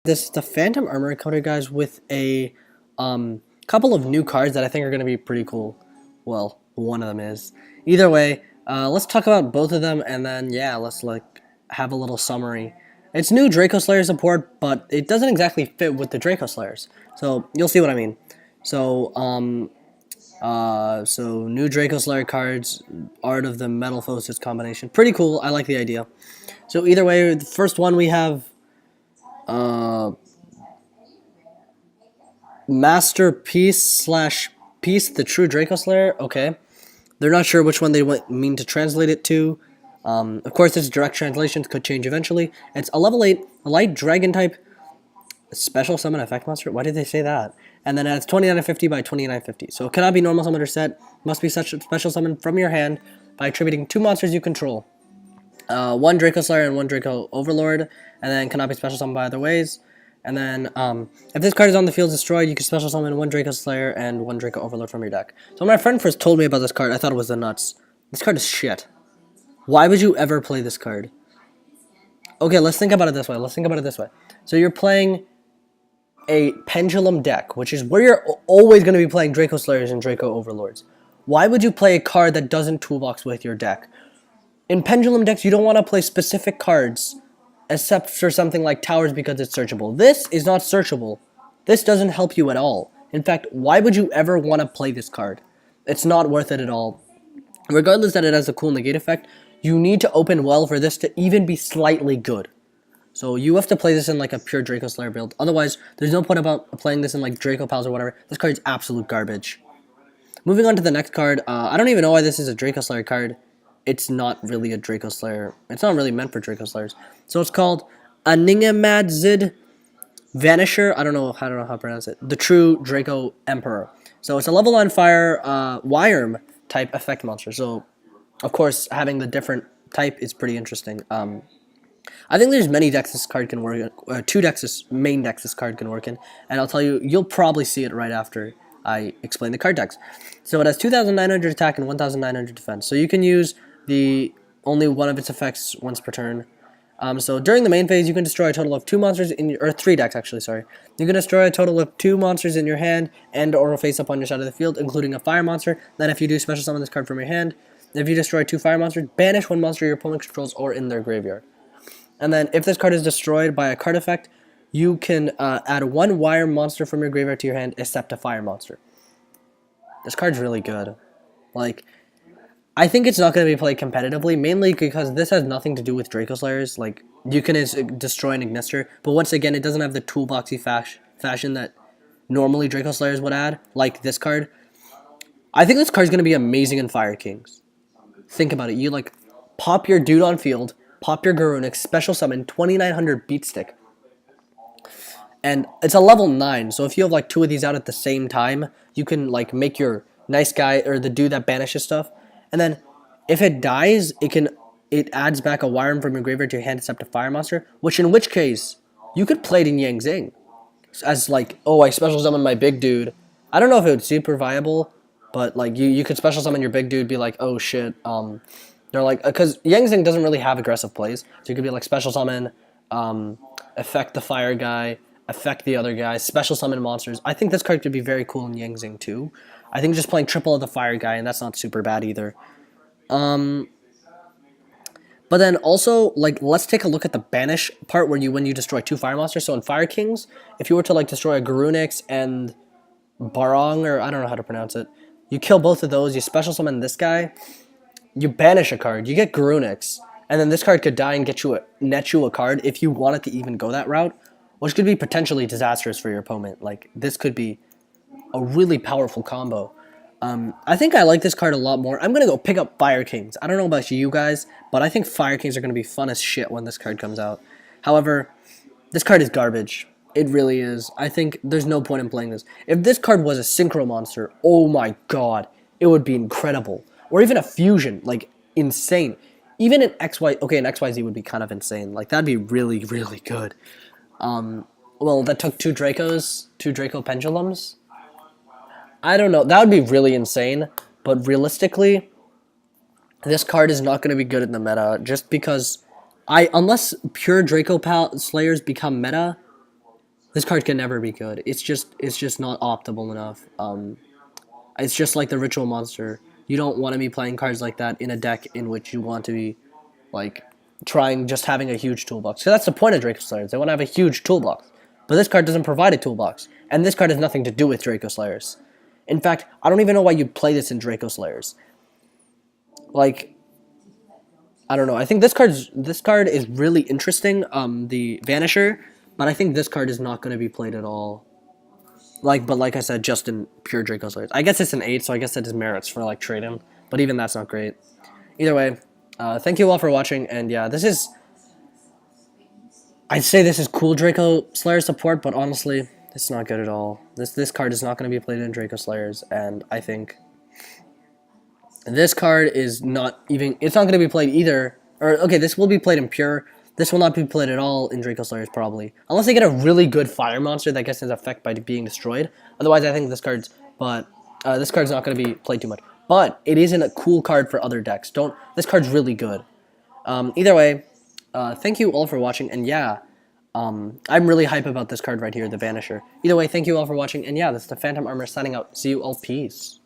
This is the Phantom Armour encounter, guys, with a couple of new cards that I think are going to be pretty cool. Well, one of them is. Either way, let's talk about both of them, and then yeah, let's have a little summary. It's new Dracoslayer support, but it doesn't exactly fit with the Dracoslayers, so you'll see what I mean. So so new Dracoslayer cards, Art of the Metamorphosis combination, pretty cool. I like the idea. So either way, the first one we have. Masterpiece slash Piece, the True Dracoslayer. Okay, they're not sure which one they mean to translate it to. Of course, this direct translations could change eventually. It's a level 8 light dragon type special summon effect monster. Why did they say that? And then it's 2950 by 2950. So it cannot be normal summon or set. Must be such a special summon from your hand by attributing 2 monsters you control. One Dracoslayer and one Draco Overlord, and then cannot be special summoned by other ways. And then, if this card is on the field destroyed, you can special summon one Dracoslayer and one Draco Overlord from your deck. So when my friend first told me about this card, I thought it was the nuts. This card is shit. Why would you ever play this card? Okay, let's think about it this way. So you're playing a Pendulum deck, which is where you're always going to be playing Dracoslayers and Draco Overlords. Why would you play a card that doesn't toolbox with your deck? In Pendulum decks, you don't want to play specific cards except for something like Towers because it's searchable. This is not searchable. This doesn't help you at all. In fact, why would you ever want to play this card? It's not worth it at all. Regardless that it has a cool negate effect, you need to open well for this to even be slightly good. So you have to play this in like a pure Dracoslayer build. Otherwise, there's no point about playing this in like Draco Pals or whatever. This card's absolute garbage. Moving on to the next card, I don't even know why this is a Dracoslayer card. It's not really a Dracoslayer. It's not really meant for Dracoslayers. So it's called Aningamadzid Vanisher. I don't know how to pronounce it. The True Draco Emperor. So it's a level 9 fire Wyrm type effect monster. So, of course, having the different type is pretty interesting. I think there's many decks this card can work in. 2 decks, main decks this card can work in. And I'll tell you, you'll probably see it right after I explain the card decks. So it has 2,900 attack and 1,900 defense. So you can use only one of its effects once per turn. So during the main phase, you can destroy a total of 2 monsters or 3 decks actually, sorry. You can destroy a total of 2 monsters in your hand and or face up on your side of the field, including a fire monster. Then if you do special summon this card from your hand, if you destroy 2 fire monsters, banish 1 monster your opponent controls or in their graveyard. And then if this card is destroyed by a card effect, you can add 1 wire monster from your graveyard to your hand except a fire monster. This card's really good. Like, I think it's not going to be played competitively, mainly because this has nothing to do with Dracoslayers. Like, you can destroy an Ignister, but once again, it doesn't have the toolboxy fashion that normally Dracoslayers would add, like this card. I think this card's going to be amazing in Fire Kings. Think about it. You, like, pop your dude on field, pop your Garunix, special summon, 2900 beat stick. And it's a level 9, so if you have, like, 2 of these out at the same time, you can, like, make your nice guy, or the dude that banishes stuff. And then, if it dies, it adds back a Wyrm from your graveyard to your hand except a fire monster. In which case, you could play it in Yang Zing. As like, oh, I special summon my big dude. I don't know if it would super viable, but like you could special summon your big dude, be like, oh shit. They're like, because Yang Zing doesn't really have aggressive plays. So you could be like special summon, affect the fire guy, affect the other guy, special summon monsters. I think this card could be very cool in Yang Zing too. I think just playing triple of the fire guy, and that's not super bad either. But then also, like, let's take a look at the banish part when you destroy 2 fire monsters. So in Fire Kings, if you were to like destroy a Garunix and Barong, or I don't know how to pronounce it, you kill both of those, you special summon this guy, you banish a card, you get Garunix, and then this card could die and net you a card if you wanted to even go that route, which could be potentially disastrous for your opponent. Like, this could be a really powerful combo. I think I like this card a lot more. I'm going to go pick up Fire Kings. I don't know about you guys, but I think Fire Kings are going to be fun as shit when this card comes out. However, this card is garbage. It really is. I think there's no point in playing this. If this card was a Synchro monster, oh my god, it would be incredible. Or even a Fusion, like, insane. Even an XY, okay, an XYZ would be kind of insane. Like, that'd be really, really good. Well, that took 2 Dracos, 2 Draco Pendulums. I don't know. That would be really insane. But realistically, this card is not going to be good in the meta. Just because unless pure Draco Slayers become meta, This card can never be good. It's just not optimal enough. It's just like the Ritual Monster. You don't want to be playing cards like that in a deck in which you want to be, like, trying just having a huge toolbox. So that's the point of Dracoslayers. They want to have a huge toolbox. But this card doesn't provide a toolbox. And this card has nothing to do with Dracoslayers. In fact, I don't even know why you play this in Dracoslayers. Like, I don't know. I think this card is really interesting, the Vanisher, but I think this card is not going to be played at all. But like I said, just in pure Dracoslayers. I guess it's an 8, so I guess it has merits for, like, trading. But even that's not great. Either way, thank you all for watching, and yeah, I'd say this is cool Dracoslayer support, but honestly, it's not good at all. This card is not going to be played in Dracoslayers, and I think this card is not even, it's not going to be played either, or, okay, this will be played in pure, this will not be played at all in Dracoslayers, probably. Unless they get a really good fire monster that gets his effect by being destroyed. Otherwise, I think this card's not going to be played too much. But it isn't a cool card for other decks. This card's really good. Either way, thank you all for watching, and yeah, I'm really hype about this card right here, the Vanisher. Either way, thank you all for watching, and yeah, this is the Phantom Armour signing out. See you all, peace.